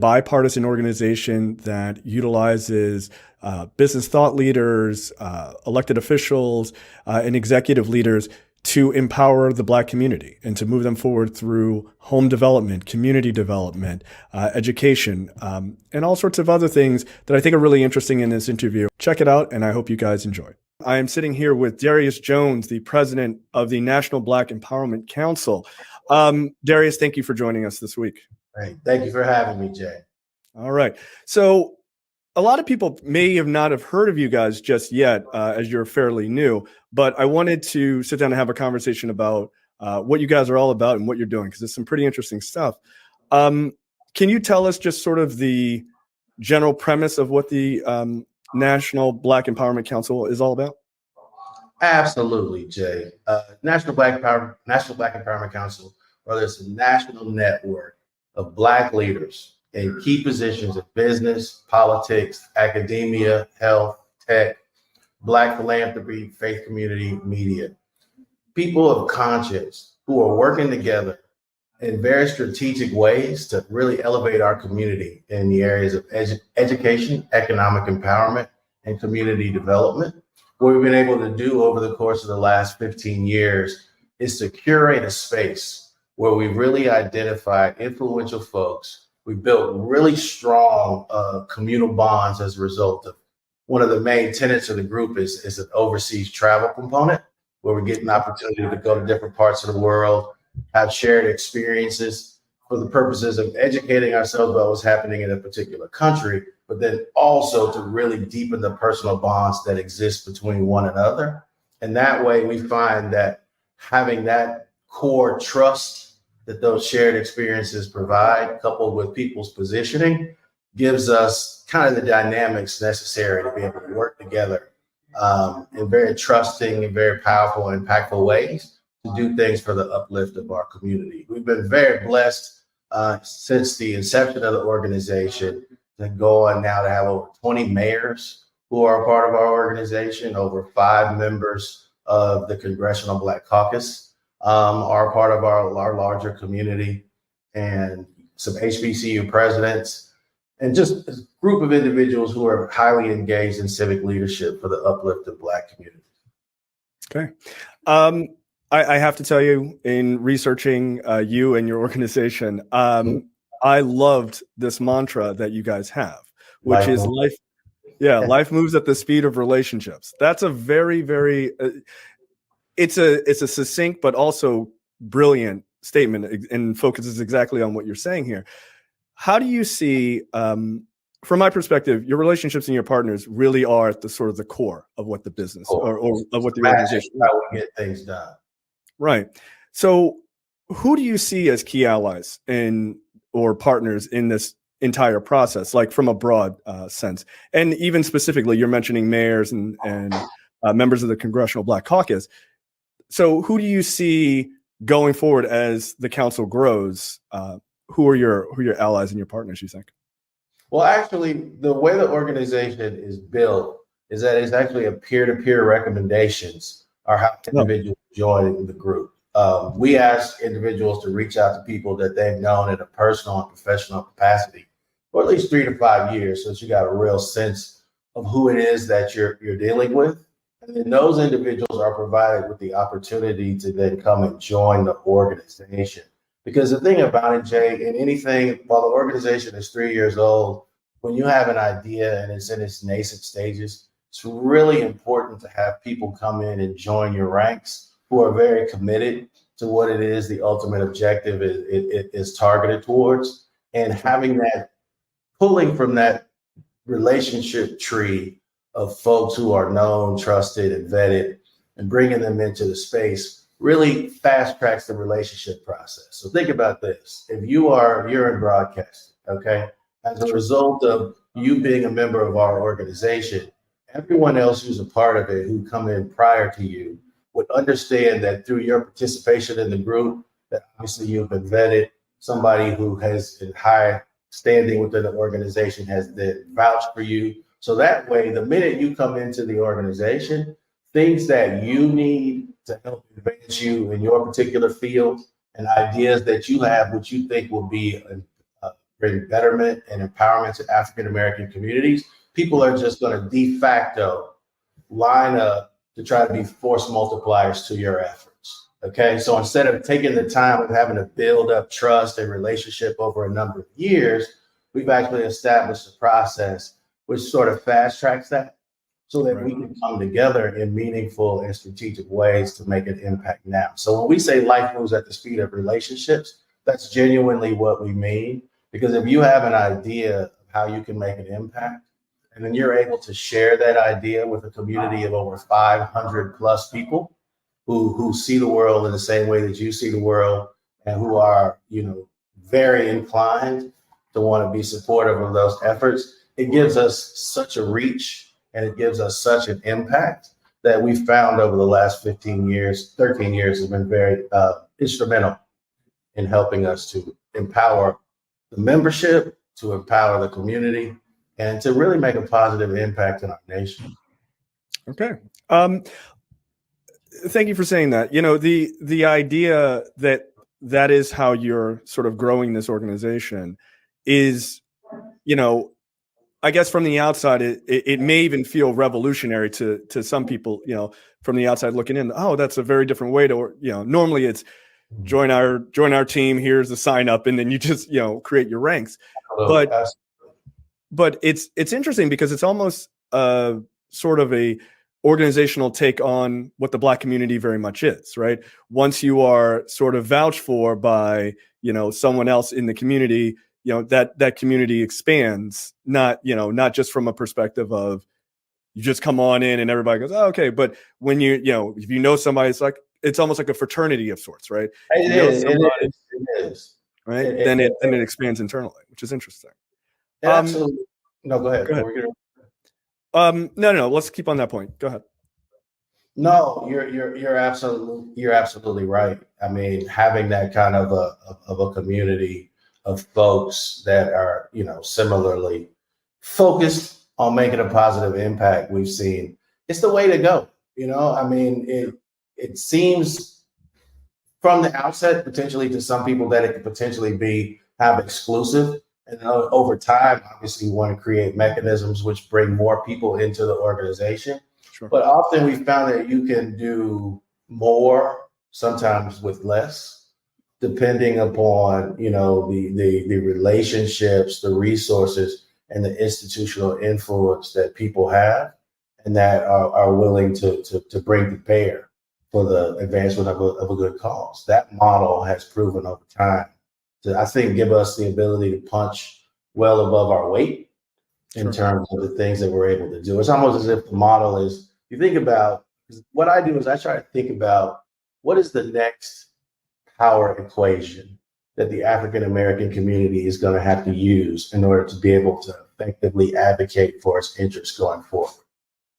bipartisan organization that utilizes business thought leaders, elected officials, and executive leaders to empower the Black community and to move them forward through home development, community development, education, and all sorts of other things that I think are really interesting in this interview. Check it out, and I hope you guys enjoy. I am sitting here with Darius Jones, the president of the National Black Empowerment Council. Darius, thank you for joining us this week. Hey, thank you for having me, Jay. All right. So a lot of people may not have heard of you guys just yet, as you're fairly new, but I wanted to sit down and have a conversation about what you guys are all about and what you're doing, because it's some pretty interesting stuff. Can you tell us just sort of the general premise of what the National Black Empowerment Council is all about? Absolutely, Jay. National Black Empowerment Council, whether it's a national network of Black leaders in key positions in business, politics, academia, health, tech, Black philanthropy, faith community, media. People of conscience who are working together in very strategic ways to really elevate our community in the areas of education, economic empowerment, and community development. What we've been able to do over the course of the last 15 years is to curate a space where we really identified influential folks. We built really strong communal bonds as a result of one of the main tenets of the group is an overseas travel component, where we get an opportunity to go to different parts of the world, have shared experiences for the purposes of educating ourselves about what's happening in a particular country, but then also to really deepen the personal bonds that exist between one another. And that way we find that having that core trust that those shared experiences provide, coupled with people's positioning, gives us kind of the dynamics necessary to be able to work together in very trusting and very powerful and impactful ways to do things for the uplift of our community. We've been very blessed since the inception of the organization to go on now to have over 20 mayors who are a part of our organization, over 5 members of the Congressional Black Caucus are part of our larger community, and some HBCU presidents, and just a group of individuals who are highly engaged in civic leadership for the uplift of Black communities. Okay. I have to tell you, in researching you and your organization, I loved this mantra that you guys have, which is life. Yeah, life moves at the speed of relationships. That's a very, very it's a succinct but also brilliant statement, and focuses exactly on what you're saying here. How do you see, from my perspective, your relationships and your partners really are at the sort of the core of what the business or of what the organization is. How we get things done. Right. So who do you see as key allies or partners in this entire process, like from a broad sense? And even specifically, you're mentioning mayors and members of the Congressional Black Caucus. So who do you see going forward as the council grows? Who are your allies and your partners, you think? Well, actually, the way the organization is built is that it's actually a peer-to-peer recommendations are how individuals join the group. We ask individuals to reach out to people that they've known in a personal and professional capacity for at least 3 to 5 years, so that you got a real sense of who it is that you're dealing with. And then those individuals are provided with the opportunity to then come and join the organization. Because the thing about it, Jay, in anything, while the organization is 3 years old, when you have an idea and it's in its nascent stages, it's really important to have people come in and join your ranks who are very committed to what it is the ultimate objective is targeted towards. And having that, pulling from that relationship tree of folks who are known, trusted, and vetted, and bringing them into the space really fast tracks the relationship process. So think about this. If you're in broadcasting, okay, as a result of you being a member of our organization, everyone else who's a part of it who come in prior to you would understand that through your participation in the group, that obviously you've been vetted, somebody who has in high standing within the organization has been vouched for you. So that way, the minute you come into the organization, things that you need to help advance you in your particular field and ideas that you have, which you think will be bring betterment and empowerment to African American communities, people are just going to de facto line up to try to be force multipliers to your efforts. Okay. So instead of taking the time of having to build up trust and relationship over a number of years, we've actually established a process which sort of fast tracks that so that we can come together in meaningful and strategic ways to make an impact now. So when we say life moves at the speed of relationships, that's genuinely what we mean. Because if you have an idea of how you can make an impact, and then you're able to share that idea with a community of over 500 plus people who see the world in the same way that you see the world, and who are, very inclined to want to be supportive of those efforts, it gives us such a reach and it gives us such an impact that we've found over the last 13 years has been very instrumental in helping us to empower the membership, to empower the community, and to really make a positive impact in our nation. Okay. Thank you for saying that. The idea that is how you're sort of growing this organization is, I guess from the outside, it may even feel revolutionary to some people, from the outside looking in. Oh, that's a very different way to, normally it's join our team. Here's the sign up, and then you just, create your ranks. But it's interesting because it's almost sort of a organizational take on what the Black community very much is, right? Once you are sort of vouched for by, someone else in the community, that community expands, not just from a perspective of you just come on in and everybody goes, oh, okay. But when if you know somebody, it's almost like a fraternity of sorts, right? It is. Right. Then it expands internally, which is interesting. Absolutely. No, go ahead. No. Let's keep on that point. Go ahead. No, you're absolutely right. I mean, having that kind of a community of folks that are, similarly focused on making a positive impact, we've seen it's the way to go. I mean, it seems from the outset potentially to some people that it could potentially have exclusive. And over time, obviously, you want to create mechanisms which bring more people into the organization. Sure. But often we found that you can do more, sometimes with less, depending upon, the relationships, the resources, and the institutional influence that people have and that are willing to bring to bear for the advancement of a good cause. That model has proven over time to, I think, give us the ability to punch well above our weight in terms of the things that we're able to do. It's almost as if the model is, you think about, what I do is I try to think about what is the next power equation that the African American community is going to have to use in order to be able to effectively advocate for its interests going forward.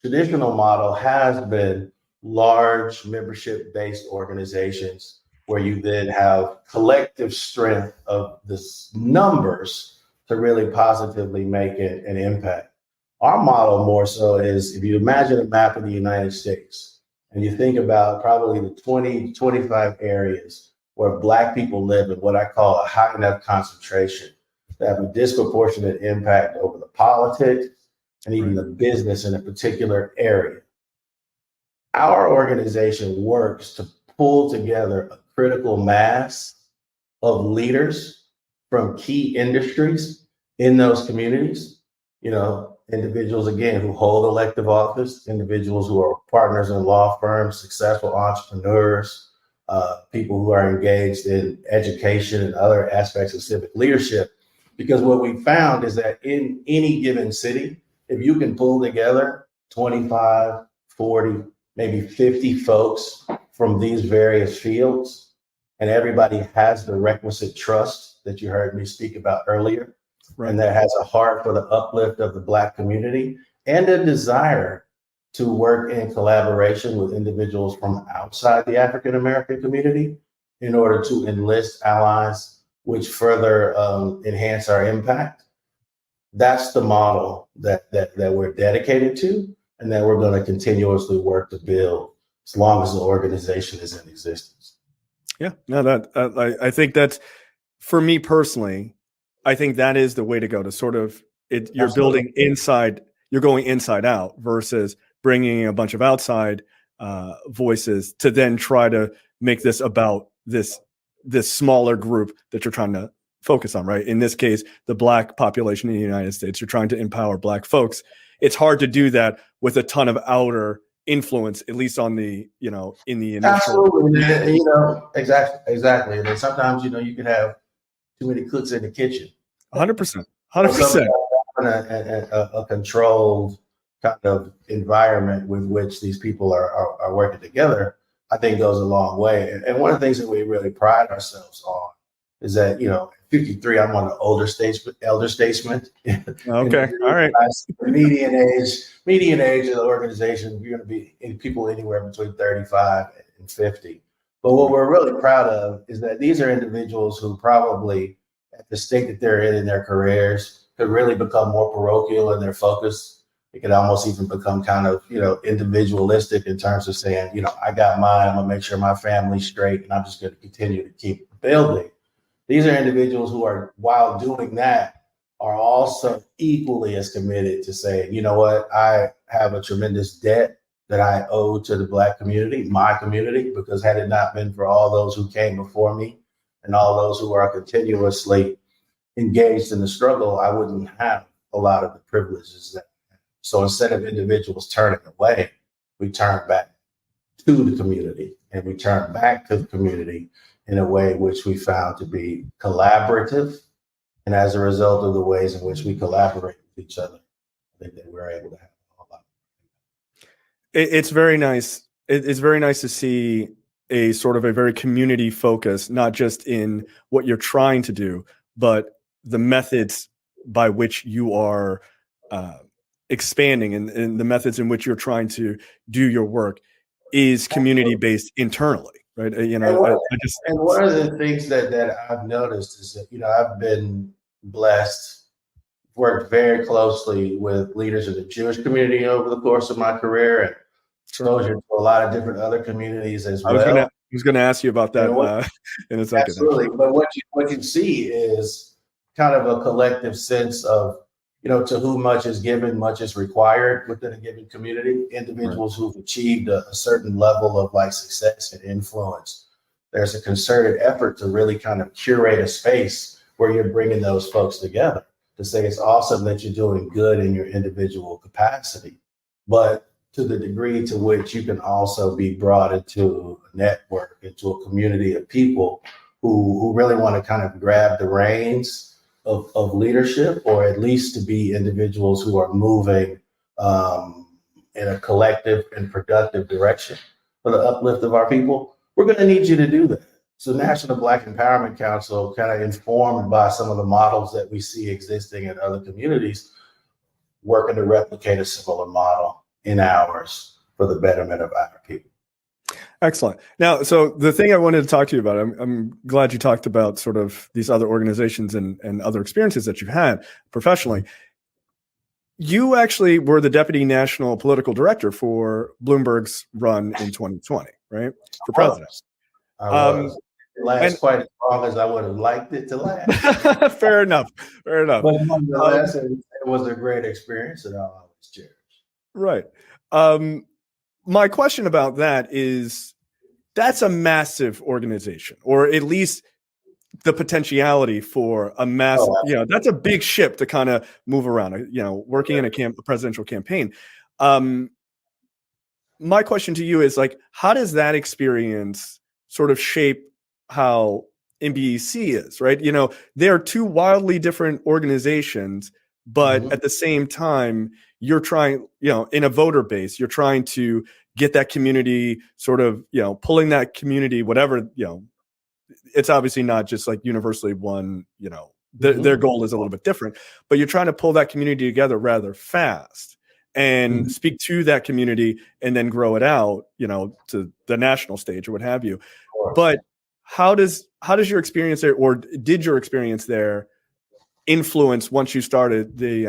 Traditional model has been large membership-based organizations where you then have collective strength of the numbers to really positively make an impact. Our model more so is, if you imagine a map of the United States and you think about probably the 20, 25 areas where Black people live in what I call a high enough concentration to have a disproportionate impact over the politics and even the business in a particular area. Our organization works to pull together a critical mass of leaders from key industries in those communities, individuals, again, who hold elective office, individuals who are partners in law firms, successful entrepreneurs, people who are engaged in education and other aspects of civic leadership. Because what we found is that in any given city, if you can pull together 25, 40, maybe 50 folks from these various fields, and everybody has the requisite trust that you heard me speak about earlier, and that has a heart for the uplift of the Black community and a desire to work in collaboration with individuals from outside the African American community in order to enlist allies which further enhance our impact. That's the model that we're dedicated to and that we're going to continuously work to build as long as the organization is in existence. Yeah, no, I think that's, for me personally, I think that is the way to go, to sort of you're Absolutely. building inside, you're going inside out versus bringing a bunch of outside voices to then try to make this about this smaller group that you're trying to focus on, right? In this case, the Black population in the United States. You're trying to empower Black folks. It's hard to do that with a ton of outer influence, at least on the, in the initial. Absolutely, exactly. And then sometimes, you can have too many cooks in the kitchen. 100%. 100%. A controlled kind of environment with which these people are working together, I think goes a long way. And one of the things that we really pride ourselves on is that, 53, I'm one of the elder statesmen. Okay. All right. Median age of the organization, you're going to be people anywhere between 35 and 50. But what we're really proud of is that these are individuals who probably, at the state that they're in their careers, could really become more parochial in their focus. It could almost even become kind of, individualistic in terms of saying, I got mine, I'm gonna make sure my family's straight, and I'm just going to continue to keep building. These are individuals who are, while doing that, are also equally as committed to saying, you know what, I have a tremendous debt that I owe to the Black community, my community, because had it not been for all those who came before me and all those who are continuously engaged in the struggle, I wouldn't have a lot of the privileges that I have. So instead of individuals turning away, we turn back to the community, and we turn back to the community in a way which we found to be collaborative. And as a result of the ways in which we collaborate with each other, I think that we're able to have a lot. It's very nice. It's very nice to see a sort of a very community focus, not just in what you're trying to do, but the methods by which you are expanding, and the methods in which you're trying to do your work is community-based internally, right? And one of the things that I've noticed is that, I've been blessed, worked very closely with leaders of the Jewish community over the course of my career, and exposure to a lot of different other communities as well. I was going to ask you about that in a second. Absolutely. Actually. But what you see is kind of a collective sense of, to whom much is given, much is required within a given community. Individuals who've achieved a certain level of success and influence. There's a concerted effort to really kind of curate a space where you're bringing those folks together to say it's awesome that you're doing good in your individual capacity, but to the degree to which you can also be brought into a network, into a community of people who really want to kind of grab the reins of leadership, or at least to be individuals who are moving in a collective and productive direction for the uplift of our people. We're going to need you to do that. So National Black Empowerment Council, kind of informed by some of the models that we see existing in other communities, working to replicate a similar model in ours for the betterment of our people. Excellent. Now, so the thing I wanted to talk to you about, I'm glad you talked about sort of these other organizations and other experiences that you've had professionally. You actually were the deputy national political director for Bloomberg's run in 2020, right? For president. I was. It lasts quite as long as I would have liked it to last. Fair enough. But nonetheless, it was a great experience, and I'll always cherish. Right. My question about that is, that's a massive organization, or at least the potentiality for a massive, that's a big ship to kind of move around, working in a presidential campaign. My question to you is how does that experience sort of shape how NBEC is, right? They are two wildly different organizations, but at the same time, you're trying, in a voter base, you're trying to get that community sort of, pulling that community, whatever, it's obviously not just universally one, their goal is a little bit different, but you're trying to pull that community together rather fast and speak to that community and then grow it out, to the national stage or what have you. But how does your experience there, or did your experience there, influence once you started the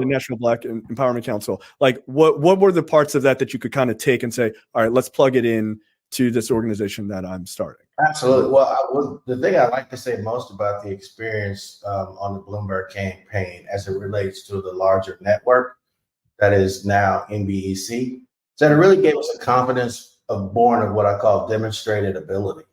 National Black Empowerment Council? What were the parts of that you could kind of take and say, all right, let's plug it in to this organization that I'm starting? Absolutely. Well, the thing I like to say most about the experience on the Bloomberg campaign as it relates to the larger network that is now NBEC, is that it really gave us a confidence of born of what I call demonstrated ability.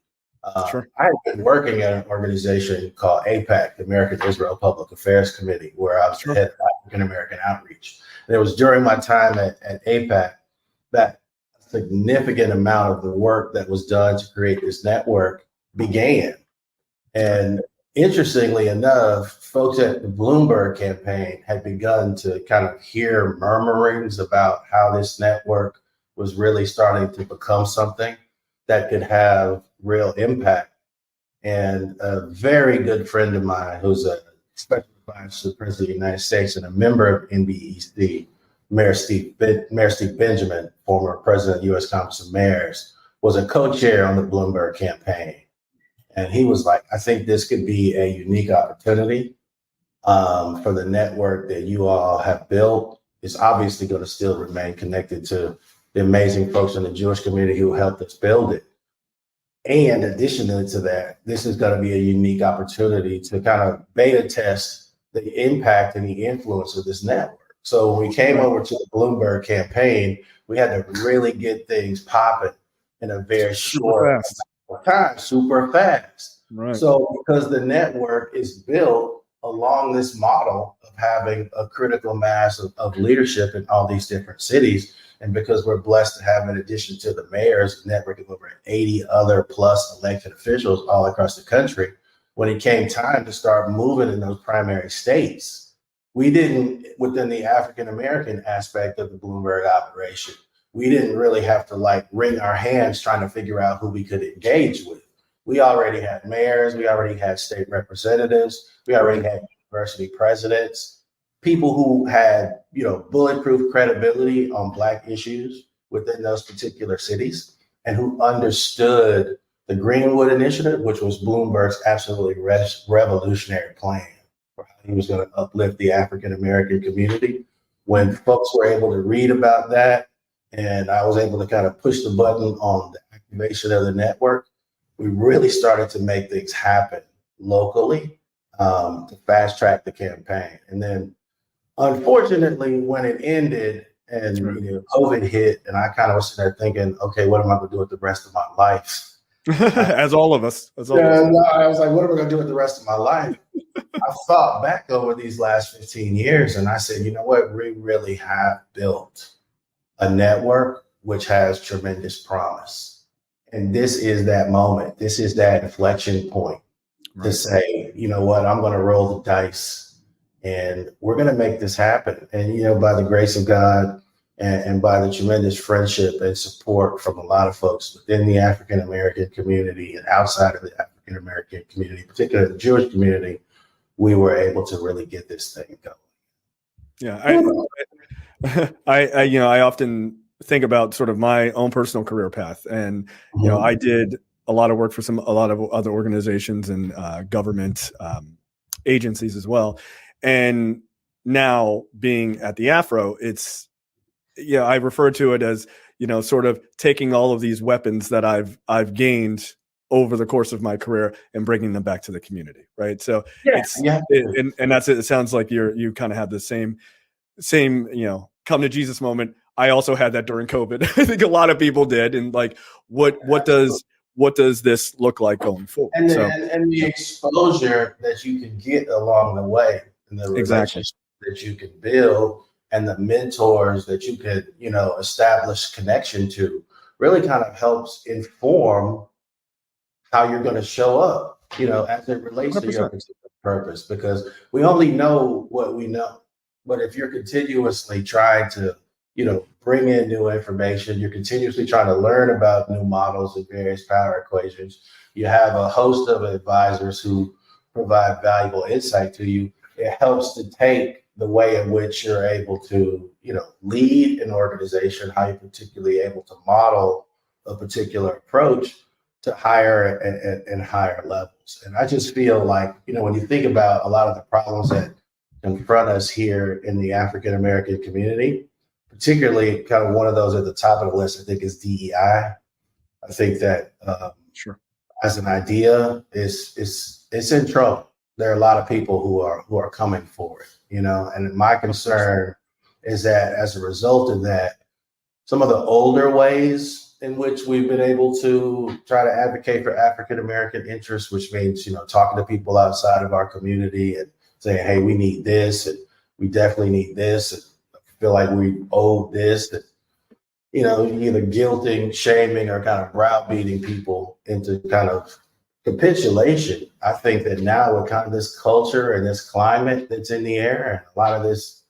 Sure. I had been working at an organization called APAC, the American Israel Public Affairs Committee, where I was the Sure. head of African American outreach. And it was during my time at APAC that a significant amount of the work that was done to create this network began. And interestingly enough, folks at the Bloomberg campaign had begun to kind of hear murmurings about how this network was really starting to become something that could have real impact. And a very good friend of mine, who's a special advisor to the President of the United States and a member of NBEC, Mayor Steve Benjamin, former president of the U.S. Conference of Mayors, was a co-chair on the Bloomberg campaign. And he was like, I think this could be a unique opportunity for the network that you all have built. It's obviously going to still remain connected to the amazing folks in the Jewish community who helped us build it. And additionally to that, this is going to be a unique opportunity to kind of beta test the impact and the influence of this network. So when we came over to the Bloomberg campaign, we had to really get things popping in a very short time, super fast. Right. So because the network is built along this model of having a critical mass of leadership in all these different cities, and because we're blessed to have, in addition to the mayors, a network of over 80 other plus elected officials all across the country, when it came time to start moving in those primary states, we didn't, within the African American aspect of the Bloomberg operation, we didn't really have to like wring our hands trying to figure out who we could engage with. We already had mayors, we already had state representatives, we already had university presidents, people who had, bulletproof credibility on Black issues within those particular cities and who understood the Greenwood Initiative, which was Bloomberg's absolutely revolutionary plan for how he was going to uplift the African American community. When folks were able to read about that, and I was able to kind of push the button on the activation of the network, we really started to make things happen locally to fast track the campaign. And then, unfortunately, when it ended and COVID hit, and I kind of was sitting there thinking, okay, what am I going to do with the rest of my life? As all of us. I was like, what am I going to do with the rest of my life? I thought back over these last 15 years, and I said, you know what? We really have built a network which has tremendous promise. And this is that moment. This is that inflection point to say, you know what, I'm going to roll the dice and we're going to make this happen. And, by the grace of God and by the tremendous friendship and support from a lot of folks within the African American community and outside of the African American community, particularly the Jewish community, we were able to really get this thing going. Yeah, I often think about sort of my own personal career path, and I did a lot of work for a lot of other organizations and government agencies as well. And now being at the Afro, it's I refer to it as sort of taking all of these weapons that I've gained over the course of my career and bringing them back to the community, right? So and that's it. It sounds like you kind of have the same come to Jesus moment. I also had that during COVID. I think a lot of people did. And like, what does this look like going forward? And the exposure that you can get along the way, and the relationships that you can build, and the mentors that you could, establish connection to, really kind of helps inform how you're going to show up, as it relates 100%. To your particular purpose, because we only know what we know. But if you're continuously trying to, bring in new information, you're continuously trying to learn about new models and various power equations, you have a host of advisors who provide valuable insight to you. It helps to take the way in which you're able to, lead an organization, how you're particularly able to model a particular approach to higher and higher levels. And I just feel like, when you think about a lot of the problems that confront us here in the African American community, particularly kind of one of those at the top of the list, I think, is DEI. I think that as an idea it's in trouble. There are a lot of people who are coming for it, and my concern is that as a result of that, some of the older ways in which we've been able to try to advocate for African American interests, which means, talking to people outside of our community and saying, hey, we need this, and we definitely need this, and I feel like we owe this, and, either guilting, shaming, or kind of browbeating people into kind of capitulation. I think that now with kind of this culture and this climate that's in the air, and a lot of this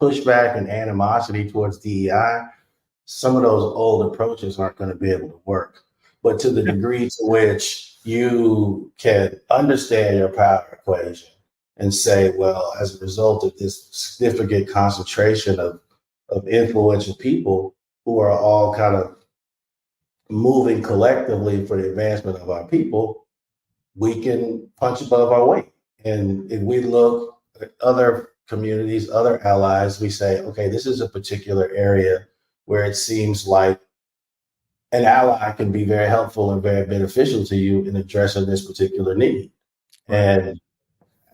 pushback and animosity towards DEI, some of those old approaches aren't going to be able to work. But to the degree to which you can understand your power equation and say, well, as a result of this significant concentration of influential people who are all kind of moving collectively for the advancement of our people, we can punch above our weight. And if we look at other communities, other allies, we say, okay, this is a particular area where it seems like an ally can be very helpful and very beneficial to you in addressing this particular need. Right. And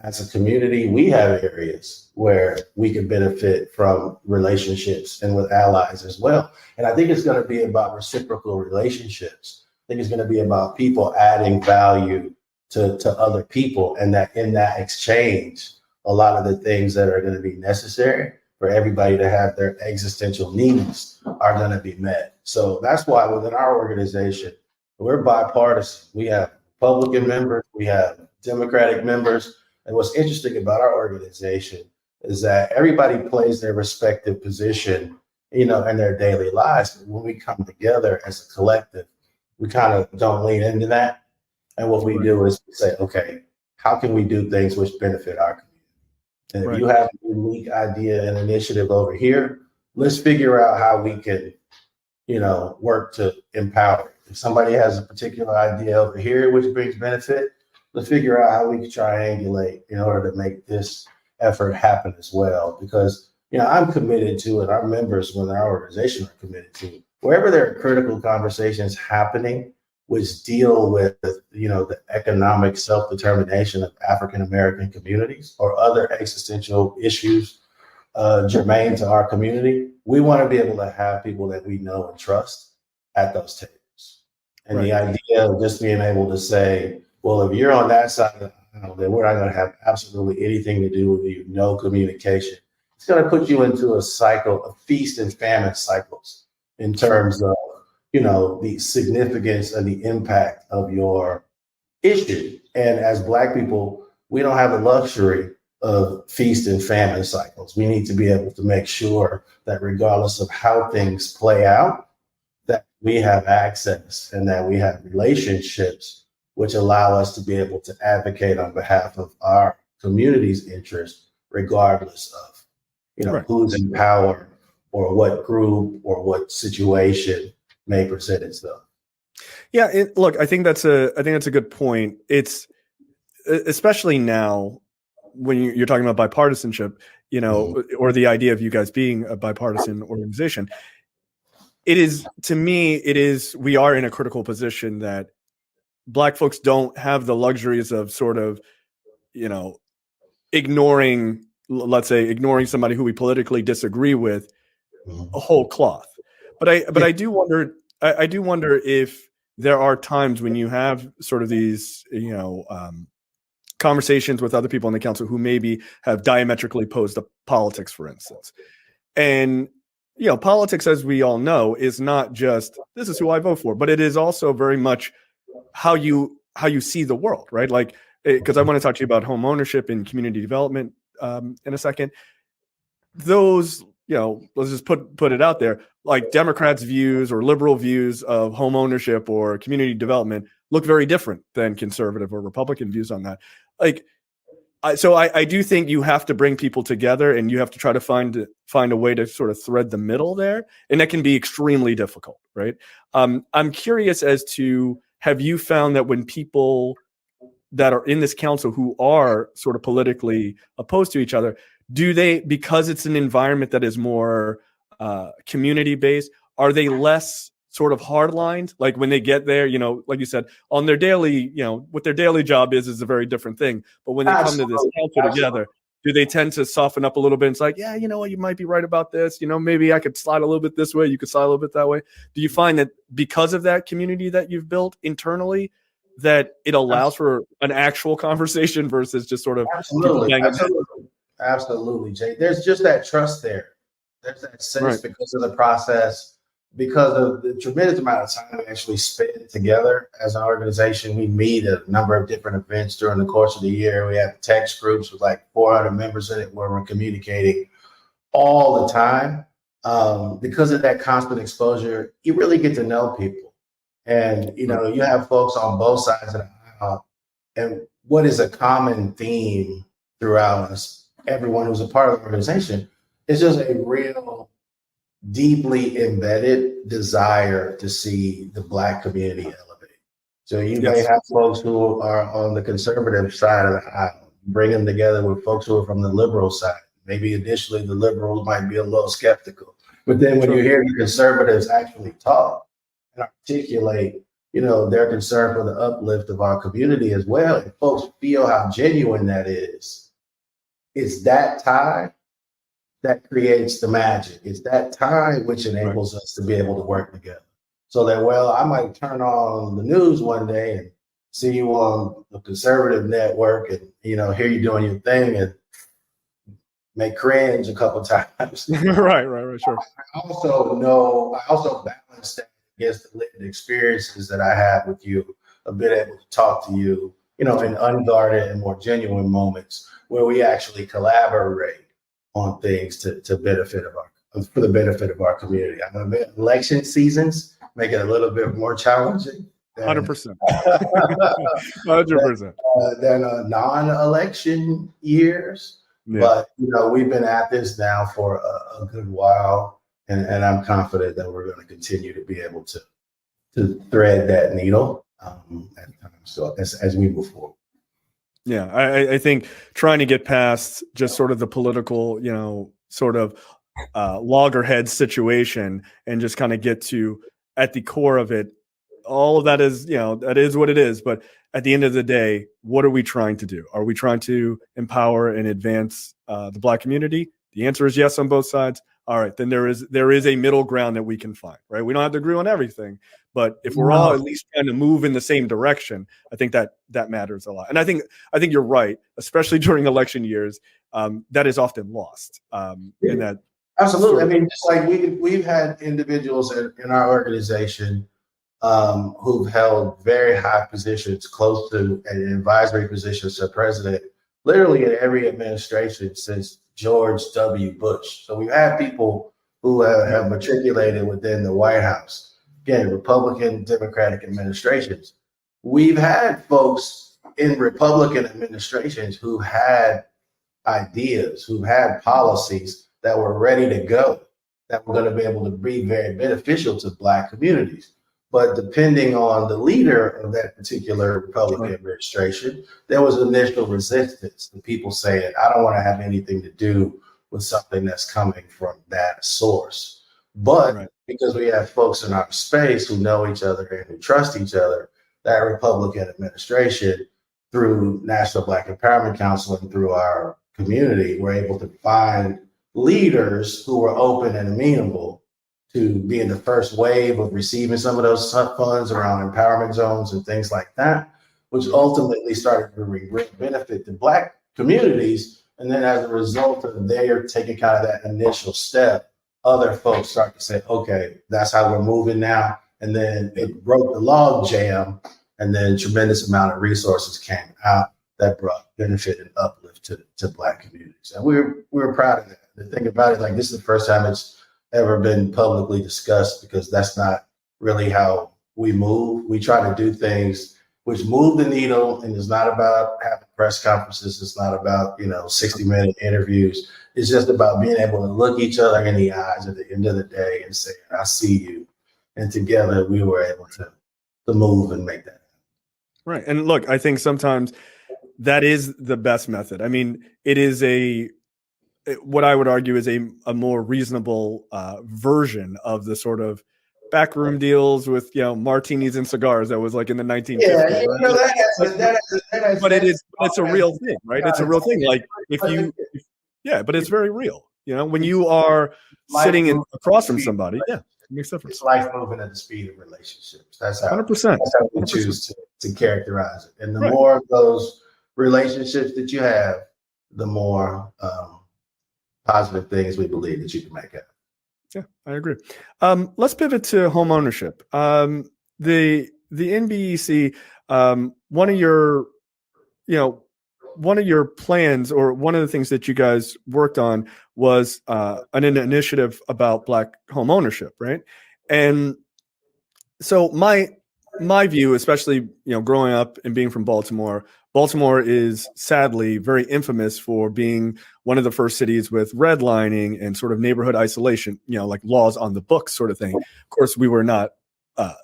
as a community, we have areas where we can benefit from relationships and with allies as well. And I think it's going to be about reciprocal relationships. I think it's going to be about people adding value to other people, and that in that exchange, a lot of the things that are going to be necessary for everybody to have their existential needs are going to be met. So that's why within our organization, we're bipartisan. We have Republican members, we have Democratic members. And what's interesting about our organization is that everybody plays their respective position, in their daily lives. But when we come together as a collective, we kind of don't lean into that. And what we do is we say, okay, how can we do things which benefit our community? And if you have a unique idea and initiative over here, let's figure out how we can, work to empower it. If somebody has a particular idea over here which brings benefit, let's figure out how we can triangulate in order to make this effort happen as well. Because, I'm committed to, and our members within our organization are committed to, wherever there are critical conversations happening which deal with, the economic self-determination of African American communities or other existential issues germane to our community, we want to be able to have people that we know and trust at those tables. And the idea of just being able to say, well, if you're on that side of the aisle, then we're not going to have absolutely anything to do with you, no communication. It's going to put you into a cycle of feast and famine cycles in terms of, the significance and the impact of your issue. And as Black people, we don't have the luxury of feast and famine cycles. We need to be able to make sure that regardless of how things play out, that we have access and that we have relationships which allow us to be able to advocate on behalf of our community's interests, regardless of, who's in power or what group or what situation may present itself. Yeah, look, I think that's a good point. It's especially now when you're talking about bipartisanship, or the idea of you guys being a bipartisan organization. To me, we are in a critical position that Black folks don't have the luxuries of sort of, ignoring somebody who we politically disagree with a whole cloth. But I do wonder if there are times when you have sort of these, conversations with other people in the council who maybe have diametrically opposed to politics, for instance. And, politics, as we all know, is not just, this is who I vote for, but it is also very much how you see the world, right? Like, because I want to talk to you about home ownership and community development in a second. Those, let's just put it out there, like Democrats' views or liberal views of home ownership or community development look very different than conservative or Republican views on that. So I do think you have to bring people together, and you have to try to find a way to sort of thread the middle there, and that can be extremely difficult, right? I'm curious as to, have you found that when people that are in this council who are sort of politically opposed to each other, do they, because it's an environment that is more community based, are they less sort of hardlined? Like when they get there, like you said, on their daily, what their daily job is a very different thing. But when they come to this council together, do they tend to soften up a little bit? It's like, yeah, you know what, you might be right about this. Maybe I could slide a little bit this way. You could slide a little bit that way. Do you find that because of that community that you've built internally, that it allows for an actual conversation versus just sort of Absolutely, Jay. There's just that trust there. There's that sense because of the process, because of the tremendous amount of time we actually spend together as an organization. We meet at a number of different events during the course of the year. We have text groups with like 400 members in it where we're communicating all the time. Because of that constant exposure, you really get to know people. And, you have folks on both sides of the aisle. And what is a common theme throughout us, everyone who's a part of the organization, is just a real deeply embedded desire to see the Black community elevate. So you may have folks who are on the conservative side of the aisle, bring them together with folks who are from the liberal side. Maybe initially the liberals might be a little skeptical, but then when you hear the conservatives actually talk and articulate, their concern for the uplift of our community as well, and folks feel how genuine that is, it's that tie that creates the magic. It's that tie which enables us to be able to work together. So that, I might turn on the news one day and see you on the conservative network and, hear you doing your thing and may cringe a couple times. Right, sure. I also balance that against the lived experiences that I have with you, of being able to talk to you, in unguarded and more genuine moments where we actually collaborate on things for the benefit of our community. I know election seasons make it a little bit more challenging. 100%. 100%. Than non-election years. Yeah. But, we've been at this now for a good while, and I'm confident that we're going to continue to be able to thread that needle as we move forward. Yeah, I think trying to get past just sort of the political, sort of loggerhead situation and just kind of get to at the core of it, all of that is, that is what it is. But at the end of the day, what are we trying to do? Are we trying to empower and advance the Black community? The answer is yes on both sides. All right, then there is a middle ground that we can find, right? We don't have to agree on everything, but if we're all at least trying to move in the same direction, I think that matters a lot. And I think you're right, especially during election years, that is often lost. In that absolutely. I mean, just like we've had individuals in our organization who've held very high positions, close to an advisory positions to the president, literally in every administration since George W. Bush. So we've had people who have matriculated within the White House, again, Republican, Democratic administrations. We've had folks in Republican administrations who had ideas, who had policies that were ready to go, that were going to be able to be very beneficial to Black communities. But depending on the leader of that particular Republican administration, there was initial resistance to people saying, I don't want to have anything to do with something that's coming from that source. But because we have folks in our space who know each other and who trust each other, that Republican administration, through National Black Empowerment Council and through our community, were able to find leaders who were open and amenable to being the first wave of receiving some of those funds around empowerment zones and things like that, which ultimately started to bring benefit to Black communities. And then as a result of their taking kind of that initial step, other folks start to say, okay, that's how we're moving now. And then it broke the log jam, and then a tremendous amount of resources came out that brought benefit and uplift to Black communities. And we're proud of that. The thing about it, like, this is the first time it's ever been publicly discussed, because that's not really how we move. We try to do things which move the needle, and it's not about having press conferences. It's not about, 60-minute interviews. It's just about being able to look each other in the eyes at the end of the day and say, I see you. And together we were able to move and make that happen. Right. And look, I think sometimes that is the best method. I mean, it is what I would argue is a more reasonable version of the sort of backroom deals with martinis and cigars. That was like in the 1950s. Yeah, right? But it's a real thing, right? It's a real thing. Like but it's very real. When you are sitting across from somebody, it makes a difference. It's life moving at the speed of relationships. That's how 100%. That's how we 100%. choose to characterize it. And the more of those relationships that you have, the more positive things we believe that you can make happen. Yeah, I agree. Let's pivot to home ownership. The NBEC, one of your plans, or one of the things that you guys worked on, was an initiative about Black home ownership, right? And so my view, especially growing up and being from Baltimore is sadly very infamous for being one of the first cities with redlining and sort of neighborhood isolation, like laws on the books sort of thing. Of course, we were not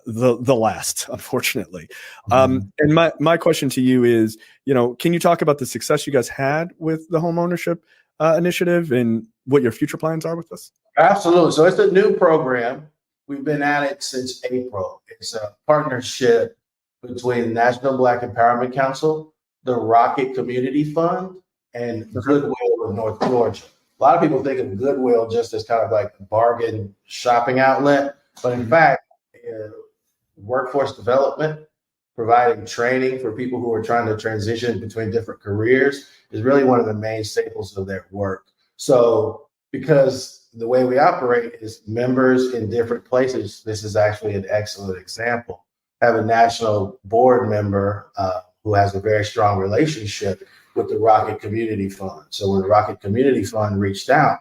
the last, unfortunately. And my question to you is, can you talk about the success you guys had with the home ownership initiative and what your future plans are with this? Absolutely. So it's a new program. We've been at it since April. It's a partnership between the National Black Empowerment Council, the Rocket Community Fund, and Goodwill of North Georgia. A lot of people think of Goodwill just as kind of like a bargain shopping outlet, but in fact, workforce development, providing training for people who are trying to transition between different careers is really one of the main staples of their work. So because the way we operate is members in different places, this is actually an excellent example. I have a national board member who has a very strong relationship with the Rocket Community Fund. So when the Rocket Community Fund reached out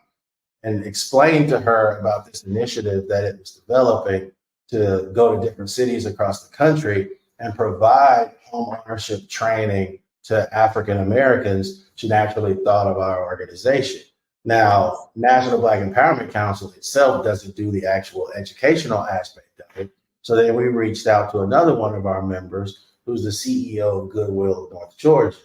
and explained to her about this initiative that it was developing to go to different cities across the country and provide home ownership training to African Americans, she naturally thought of our organization. Now, National Black Empowerment Council itself doesn't do the actual educational aspect of it. So then we reached out to another one of our members, who's the CEO of Goodwill of North Georgia,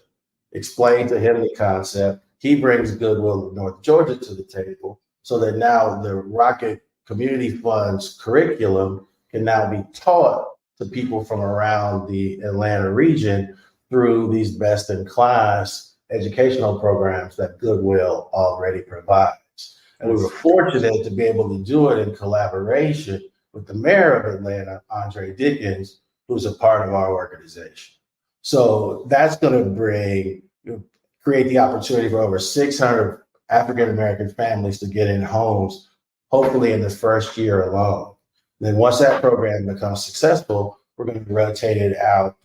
explained to him the concept. He brings Goodwill of North Georgia to the table so that now the Rocket Community Fund's curriculum can now be taught to people from around the Atlanta region through these best in class educational programs that Goodwill already provides. And we were fortunate to be able to do it in collaboration with the mayor of Atlanta, Andre Dickens, who's a part of our organization. So that's going to create the opportunity for over 600 African-American families to get in homes, hopefully in the first year alone. Then once that program becomes successful, we're going to rotate it out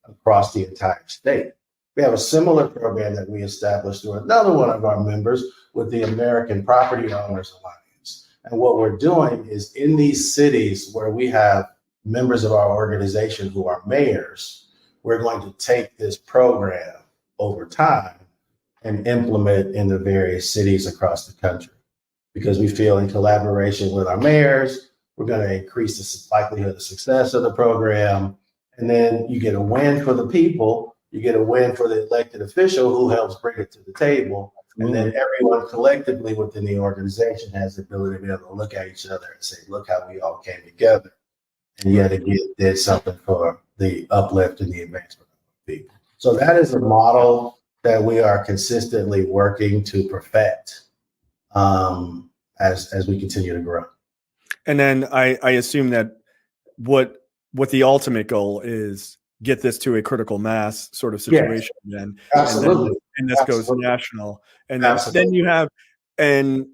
across the entire state. We have a similar program that we established through another one of our members with the American Property Owners Alliance. And what we're doing is in these cities where we have members of our organization who are mayors, we're going to take this program over time and implement in the various cities across the country. Because we feel in collaboration with our mayors, we're going to increase the likelihood of success of the program. And then you get a win for the people, you get a win for the elected official who helps bring it to the table. And then everyone collectively within the organization has the ability to be able to look at each other and say, look how we all came together and yet again did something for the uplift and the advancement of people. So that is a model that we are consistently working to perfect as we continue to grow. And then I assume that what the ultimate goal is, get this to a critical mass sort of situation. Yes. Then Absolutely. And this goes national. And then you have, and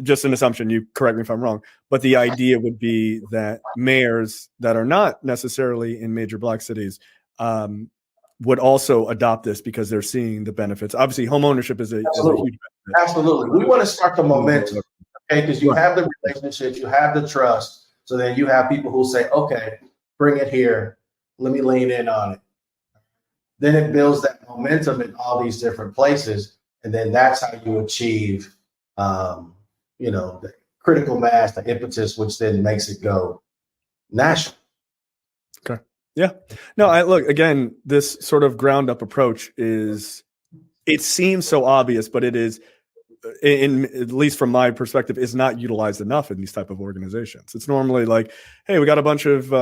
just an assumption, you correct me if I'm wrong, but the idea would be that mayors that are not necessarily in major Black cities would also adopt this because they're seeing the benefits. Obviously, home ownership is a huge benefit. Absolutely. We want to start the momentum, okay? Because you have the relationships, you have the trust. So then you have people who say, okay, bring it here. Let me lean in on it. Then it builds that momentum in all these different places. And then that's how you achieve, the critical mass, the impetus, which then makes it go national. Okay. Yeah. No, look, again, this sort of ground up approach it seems so obvious, but it is at least from my perspective, is not utilized enough in these type of organizations. It's normally like, hey, we got a bunch of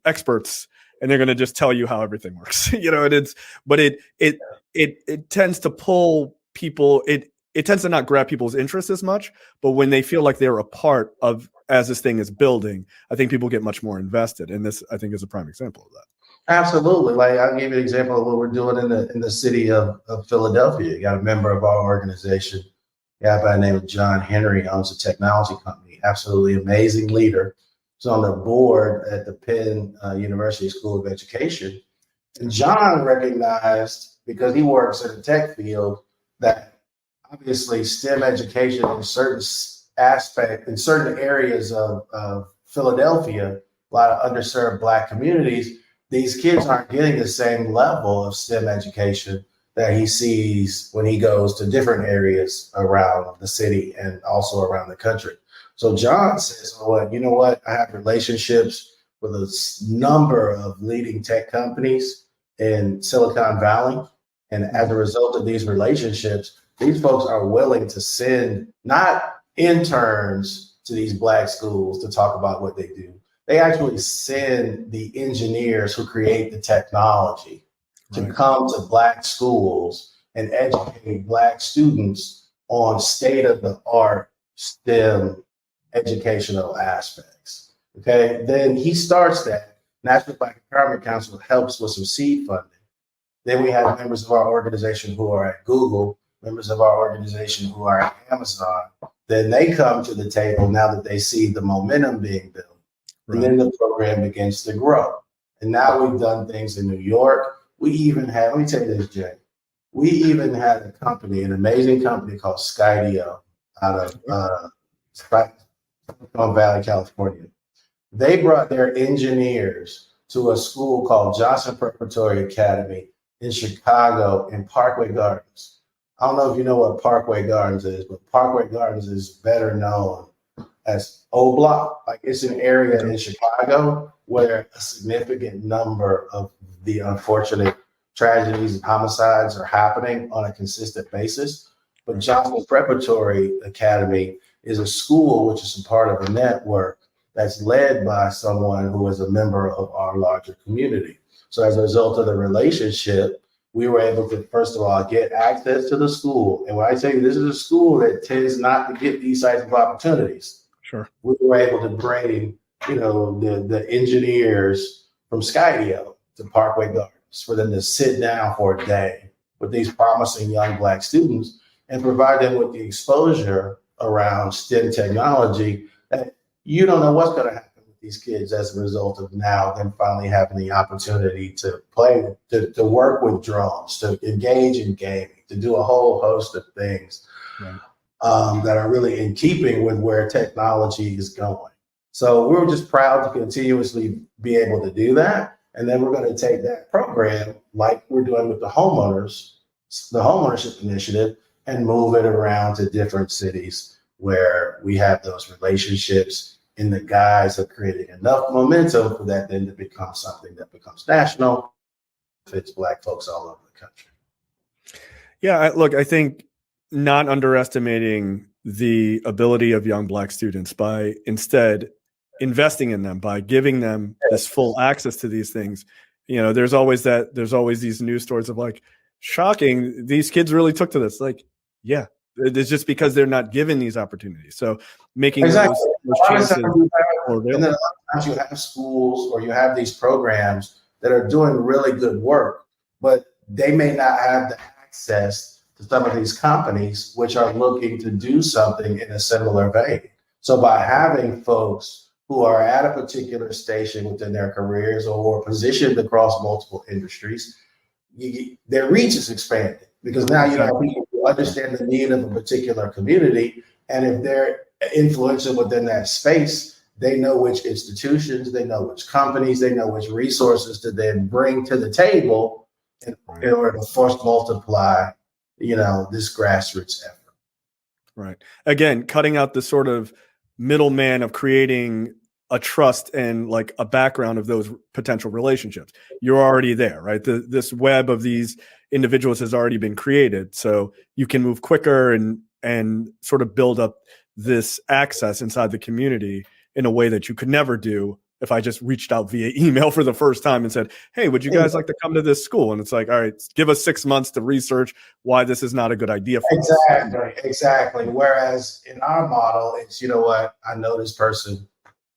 experts, and they're going to just tell you how everything works. It tends to pull people. It tends to not grab people's interest as much, but when they feel like they're a part of as this thing is building, I think people get much more invested. And this, I think, is a prime example of that. Absolutely. Like, I'll give you an example of what we're doing in the city of Philadelphia. You got a member of our organization, a guy by the name of John Henry, owns a technology company. Absolutely amazing leader. He's on the board at the Penn University School of Education. And John recognized, because he works in the tech field, that obviously STEM education in certain aspects, in certain areas of Philadelphia, a lot of underserved Black communities, these kids aren't getting the same level of STEM education that he sees when he goes to different areas around the city and also around the country. So John says, well, you know what? I have relationships with a number of leading tech companies in Silicon Valley. And as a result of these relationships, these folks are willing to send not interns to these Black schools to talk about what they do. They actually send the engineers who create the technology to come to Black schools and educate Black students on state-of-the-art STEM educational aspects. Okay, then he starts that. National Black Empowerment Council helps with some seed funding. Then we have members of our organization who are at Google, members of our organization who are at Amazon. Then they come to the table now that they see the momentum being built. And then the program begins to grow. And now we've done things in New York. We even had, let me tell you this, Jay. We even had a company, an amazing company called Skydio out of Silicon Valley, California. They brought their engineers to a school called Johnson Preparatory Academy in Chicago in Parkway Gardens. I don't know if you know what Parkway Gardens is, but Parkway Gardens is better known as O Block. Like, it's an area in Chicago where a significant number of the unfortunate tragedies and homicides are happening on a consistent basis. But Johnson Preparatory Academy is a school which is a part of a network that's led by someone who is a member of our larger community. So as a result of the relationship, we were able to, first of all, get access to the school. And when I tell you this is a school that tends not to get these types of opportunities, sure, we were able to bring, the engineers from Skydio to Parkway Gardens for them to sit down for a day with these promising young Black students and provide them with the exposure around STEM technology that you don't know what's going to happen with these kids as a result of now them finally having the opportunity to play, to work with drones, to engage in gaming, to do a whole host of things that are really in keeping with where technology is going. So we were just proud to continuously be able to do that. And then we're going to take that program, like we're doing with the homeownership initiative, and move it around to different cities where we have those relationships in the guise of creating enough momentum for that then to become something that becomes national, fits Black folks all over the country. Yeah, look, I think not underestimating the ability of young Black students by instead investing in them, by giving them this full access to these things. There's always these news stories of like, shocking, these kids really took to this. Like, yeah, it's just because they're not given these opportunities. So making those chances. And then a lot of times you have schools or you have these programs that are doing really good work, but they may not have the access to some of these companies which are looking to do something in a similar vein. So by having folks who are at a particular station within their careers or positioned across multiple industries, their reach is expanded because now you have people who understand the need of a particular community. And if they're influential within that space, they know which institutions, they know which companies, they know which resources to then bring to the table in order to force multiply, this grassroots effort. Right. Again, cutting out the sort of middleman of creating a trust and like a background of those potential relationships. You're already there, right? This web of these individuals has already been created, so you can move quicker and sort of build up this access inside the community in a way that you could never do if I just reached out via email for the first time and said, hey, would you guys like to come to this school? And it's like, all right, give us 6 months to research why this is not a good idea for us. Exactly. Whereas in our model, it's, you know what, I know this person,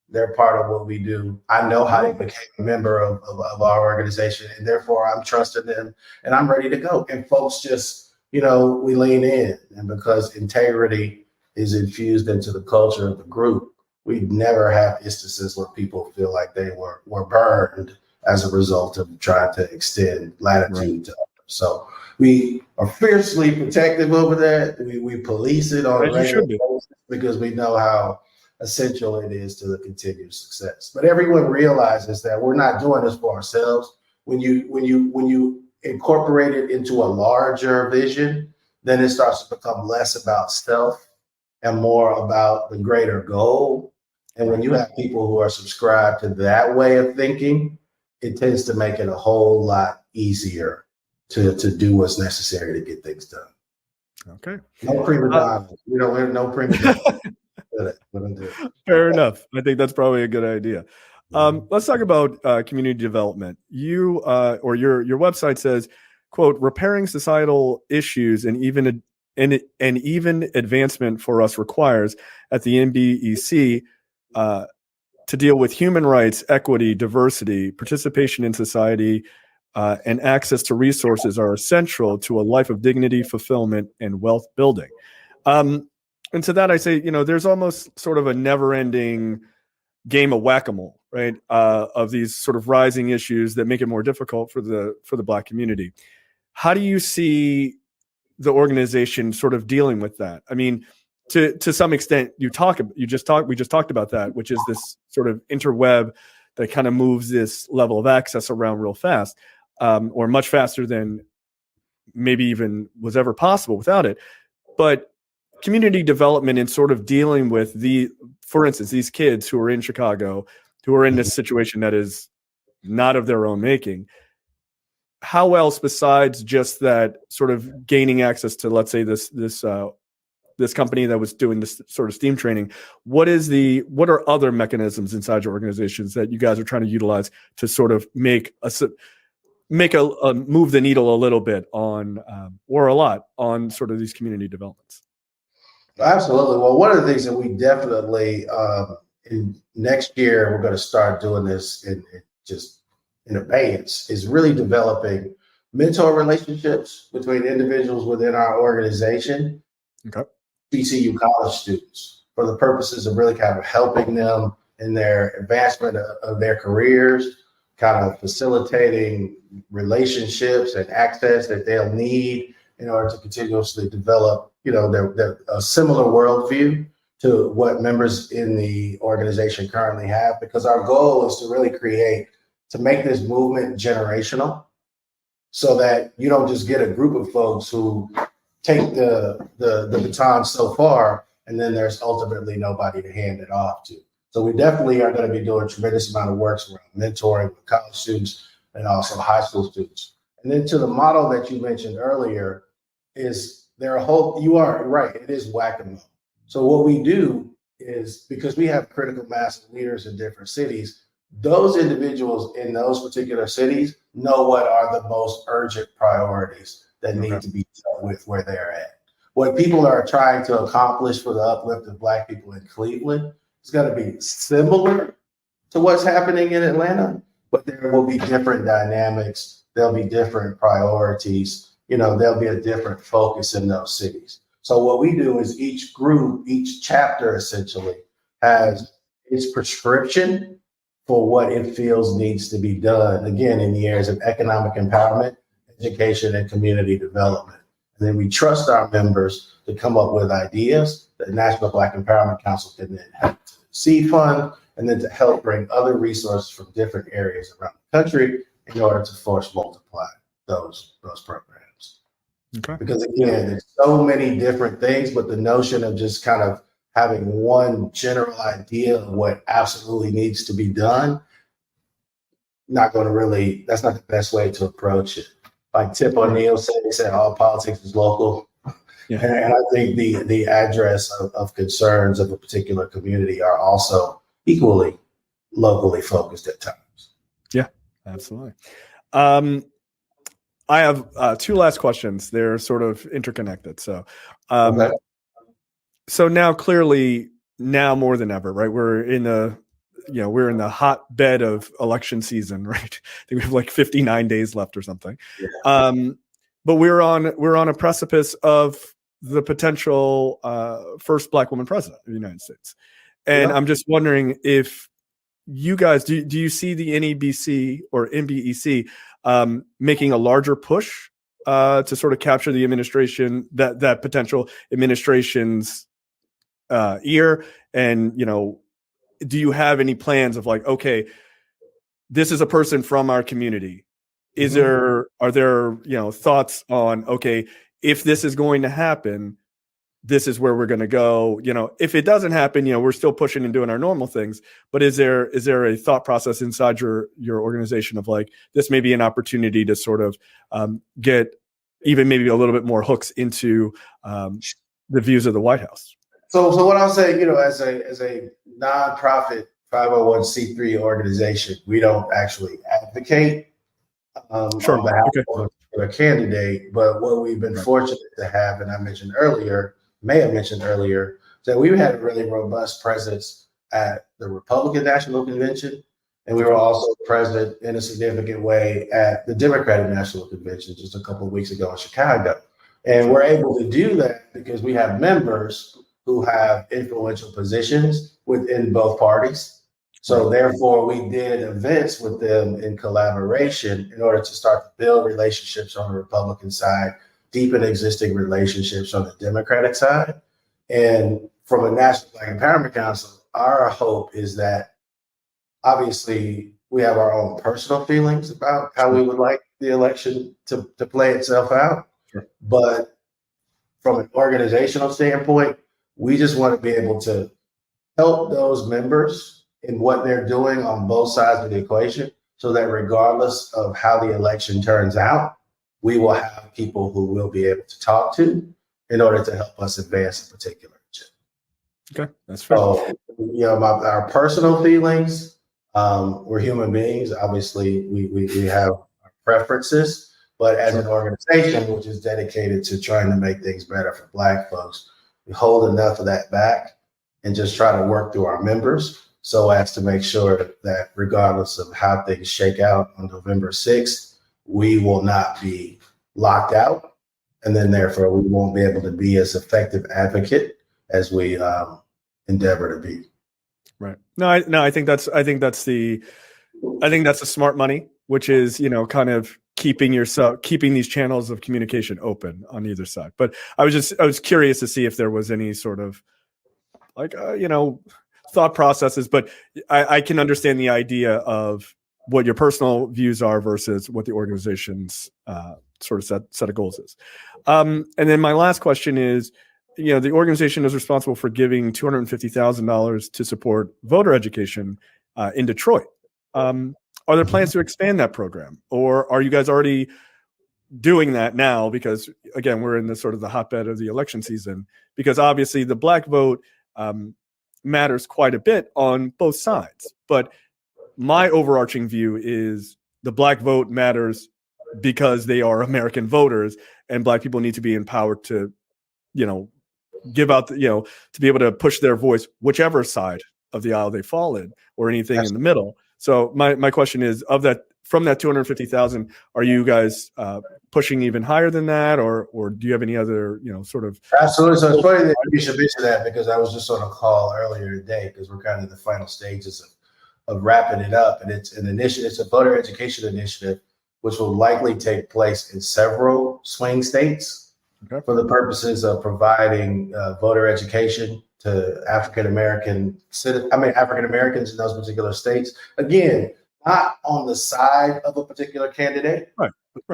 they're part of what we do. I know how they became a member of our organization, and therefore I'm trusting them and I'm ready to go. And folks just, we lean in. And because integrity is infused into the culture of the group, we never have instances where people feel like they were burned as a result of trying to extend latitude to others. So we are fiercely protective over that. We police it on a regular basis because we know how essential it is to the continued success. But everyone realizes that we're not doing this for ourselves. When you incorporate it into a larger vision, then it starts to become less about self and more about the greater goal. And when you have people who are subscribed to that way of thinking, it tends to make it a whole lot easier to do what's necessary to get things done. Okay. No prima donna. No prima donna. Fair enough. I think that's probably a good idea. Let's talk about community development. You or your website says, quote, repairing societal issues and even advancement for us requires at the NBEC to deal with human rights, equity, diversity, participation in society, and access to resources are essential to a life of dignity, fulfillment, and wealth building. And to that, I say, there's almost sort of a never-ending game of whack-a-mole, right? Of these sort of rising issues that make it more difficult for the Black community. How do you see the organization sort of dealing with that? I mean, to some extent, we just talked about that, which is this sort of interweb that kind of moves this level of access around real fast, or much faster than maybe even was ever possible without it. But community development and sort of dealing with for instance, these kids who are in Chicago, who are in this situation that is not of their own making. How else besides just that sort of gaining access to, let's say, this company that was doing this sort of STEAM training, what are other mechanisms inside your organizations that you guys are trying to utilize to sort of make a move the needle a little bit on, or a lot on sort of these community developments? Absolutely. Well, one of the things that we definitely in next year we're going to start doing this in advance is really developing mentor relationships between individuals within our organization, BCU college students, for the purposes of really kind of helping them in their advancement of their careers, kind of facilitating relationships and access that they'll need in order to continuously develop, a similar worldview to what members in the organization currently have, because our goal is to really to make this movement generational so that you don't just get a group of folks who take the baton so far and then there's ultimately nobody to hand it off to. So we definitely are going to be doing a tremendous amount of work around mentoring with college students and also high school students. And then to the model that you mentioned earlier is you are right, it is whack-a-mole. So what we do is, because we have critical mass of leaders in different cities, those individuals in those particular cities know what are the most urgent priorities that need to be dealt with where they're at. What people are trying to accomplish for the uplift of Black people in Cleveland is going to be similar to what's happening in Atlanta, but there will be different dynamics. There'll be different priorities. There'll be a different focus in those cities. So what we do is each group, each chapter essentially has its prescription for what it feels needs to be done, again, in the areas of economic empowerment, education, and community development. And then we trust our members to come up with ideas that the National Black Empowerment Council can then help to seed fund, and then to help bring other resources from different areas around the country in order to force multiply those programs. Okay. Because again, there's so many different things, but the notion of just kind of having one general idea of what absolutely needs to be done, that's not the best way to approach it. Like Tip O'Neill said, he said all politics is local. Yeah. And I think the address of concerns of a particular community are also equally locally focused at times. Yeah, absolutely. I have two last questions. They're sort of interconnected. So, Okay. So now clearly, now more than ever, right? We're in the hotbed of election season, right? I think we have like 59 days left or something. Yeah. But we're on a precipice of the potential first Black woman president of the United States. And yeah. I'm just wondering if you guys, do you see the NEBC or NBEC making a larger push to sort of capture the administration, that potential administration's ear? And, do you have any plans of like, okay, this is a person from our community. Are there, thoughts on, okay, if this is going to happen, this is where we're going to go. If it doesn't happen, we're still pushing and doing our normal things. But is there a thought process inside your organization of like, this may be an opportunity to sort of get even maybe a little bit more hooks into the views of the White House? So what I'll say, as a nonprofit 501c3 organization, we don't actually advocate on behalf of a candidate. But what we've been fortunate to have, and may have mentioned earlier, that we've had a really robust presence at the Republican National Convention, and we were also present in a significant way at the Democratic National Convention just a couple of weeks ago in Chicago. And we're able to do that because we have members who have influential positions within both parties. So therefore, we did events with them in collaboration in order to start to build relationships on the Republican side, deepen existing relationships on the Democratic side. And from a National Black Empowerment Council, our hope is that obviously we have our own personal feelings about how we would like the election to play itself out. Sure. But from an organizational standpoint, we just want to be able to help those members in what they're doing on both sides of the equation, so that regardless of how the election turns out, we will have people who we'll be able to talk to in order to help us advance a particular agenda. Okay, that's fair. So, our personal feelings, we're human beings. Obviously, we have our preferences, but as an organization which is dedicated to trying to make things better for Black folks, we hold enough of that back and just try to work through our members so as to make sure that regardless of how things shake out on November 6th, we will not be locked out, and then therefore we won't be able to be as effective advocate as we endeavor to be. Right. I think that's the smart money, which is, kind of keeping these channels of communication open on either side. But I was curious to see if there was any sort of like, thought processes, but I can understand the idea of what your personal views are versus what the organization's sort of set of goals is. And then my last question is, the organization is responsible for giving $250,000 to support voter education in Detroit. Are there plans to expand that program, or are you guys already doing that now? Because again, we're in the sort of the hotbed of the election season, because obviously the Black vote matters quite a bit on both sides. But my overarching view is the Black vote matters because they are American voters, and Black people need to be empowered to, give out to be able to push their voice, whichever side of the aisle they fall in, or anything in the middle. So my question is, from that 250,000, are you guys pushing even higher than that, or do you have any other, sort of? Absolutely. So it's funny that you should mention that, because I was just on a call earlier today, because we're kind of in the final stages of wrapping it up, and it's an initiative. It's a voter education initiative, which will likely take place in several swing states for the purposes of providing voter education to African Americans in those particular states. Again, not on the side of a particular candidate. Right.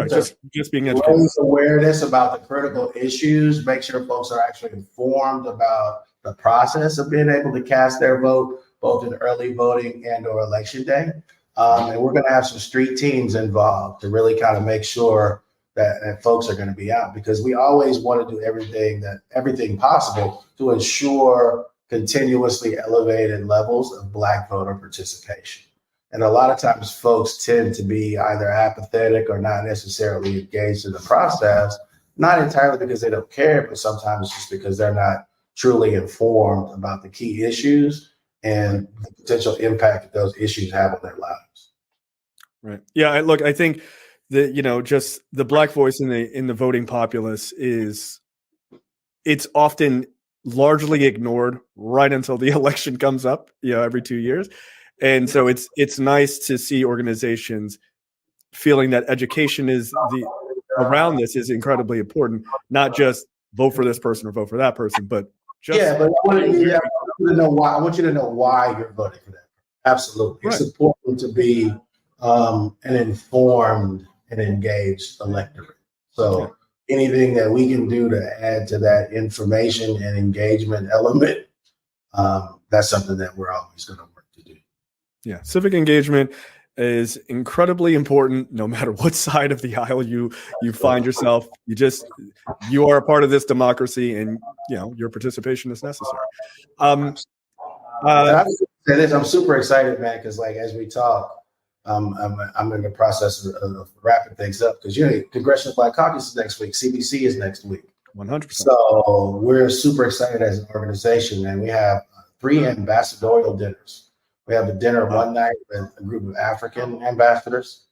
Just being educated. Raise awareness about the critical issues, make sure folks are actually informed about the process of being able to cast their vote, both in early voting and or election day. And we're going to have some street teams involved to really kind of make sure that folks are going to be out, because we always want to do everything possible to ensure continuously elevated levels of Black voter participation. And a lot of times folks tend to be either apathetic or not necessarily engaged in the process, not entirely because they don't care, but sometimes just because they're not truly informed about the key issues and the potential impact that those issues have on their lives. Right. Yeah. I think that, just the Black voice in the voting populace it's often largely ignored right until the election comes up, every 2 years. And so it's nice to see organizations feeling that education around this is incredibly important, not just vote for this person or vote for that person, but just but I want you to know why. I want you to know why you're voting for that. Absolutely. Right. It's important to be an informed and engaged electorate. So anything that we can do to add to that information and engagement element, that's something that we're always going to work to do. Yeah, civic engagement is incredibly important no matter what side of the aisle you find yourself. You are a part of this democracy, and your participation is necessary. I'm super excited, man, because as we talk, I'm in the process of wrapping things up, because Congressional Black Caucus is next week, CBC is next week. 100%. So we're super excited as an organization, and we have 3 ambassadorial dinners. We have a dinner one night with a group of African ambassadors.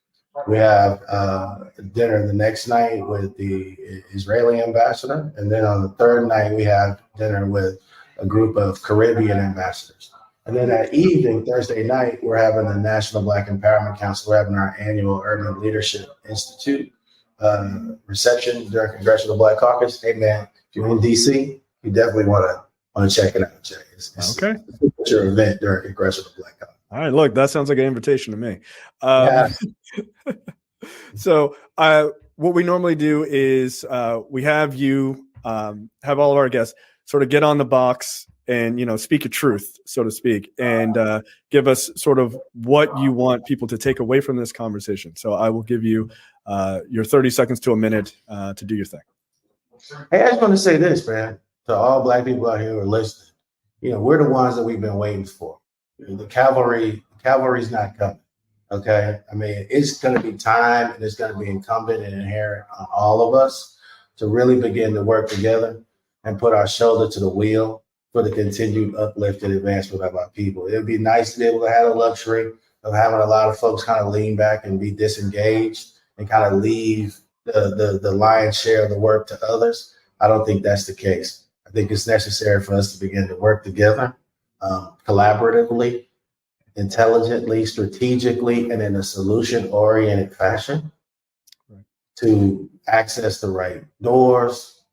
We have a dinner the next night with the Israeli ambassador. And then on the third night, we have dinner with a group of Caribbean ambassadors. And then that evening, Thursday night, we're having the National Black Empowerment Council. We're having our annual Urban Leadership Institute reception during Congressional Black Caucus. Hey, man, if you're in DC, you definitely want to check it out, Jay. It's your event during Congressional Black Caucus. All right, look, that sounds like an invitation to me. So what we normally do is we have you have all of our guests sort of get on the box and speak a truth, so to speak, and give us sort of what you want people to take away from this conversation. So I will give you your 30 seconds to a minute to do your thing. Hey, I just want to say this, man, to all Black people out here who are listening. We're the ones that we've been waiting for. The cavalry's not coming. Okay. I mean, it's going to be time, and it's going to be incumbent and inherent on all of us to really begin to work together and put our shoulder to the wheel for the continued uplift and advancement of our people. It would be nice to be able to have the luxury of having a lot of folks kind of lean back and be disengaged and kind of leave the lion's share of the work to others. I don't think that's the case. I think it's necessary for us to begin to work together, collaboratively, intelligently, strategically, and in a solution-oriented fashion to access the right doors,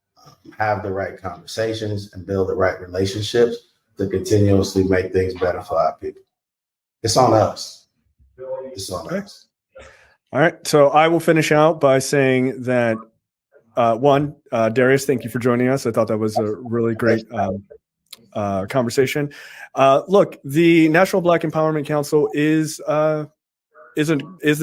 have the right conversations, and build the right relationships to continuously make things better for our people. It's on us. It's on us. All right. So I will finish out by saying that, Darius, thank you for joining us. I thought that was a really great conversation. Look, the National Black Empowerment Council is the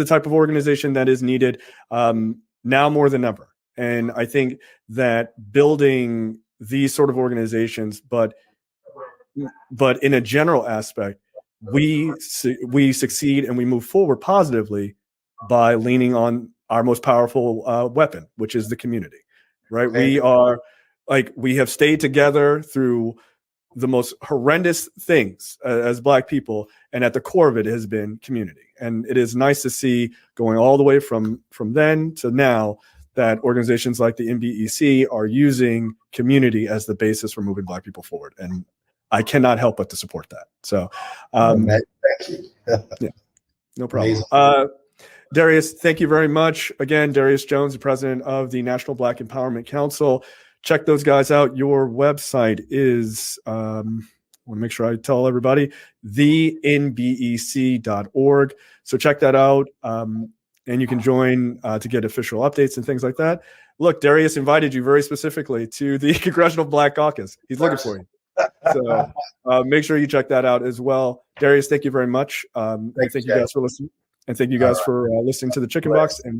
type of organization that is needed now more than ever. And I think that building these sort of organizations, but in a general aspect, we succeed and we move forward positively by leaning on our most powerful weapon, which is the community, right? Okay. We have stayed together through the most horrendous things as Black people, and at the core of it has been community. And it is nice to see, going all the way from then to now, that organizations like the NBEC are using community as the basis for moving Black people forward. And I cannot help but to support that. So, thank you. Yeah, no problem. Darius, thank you very much. Again, Darius Jones, the president of the National Black Empowerment Council. Check those guys out. Your website is, want to make sure I tell everybody, thenbec.org. So check that out. And you can join to get official updates and things like that. Look, Darius invited you very specifically to the Congressional Black Caucus. He's looking for you. So make sure you check that out as well. Darius, thank you very much. Thank you guys for listening. And thank you guys for listening to the Chickenboxx. And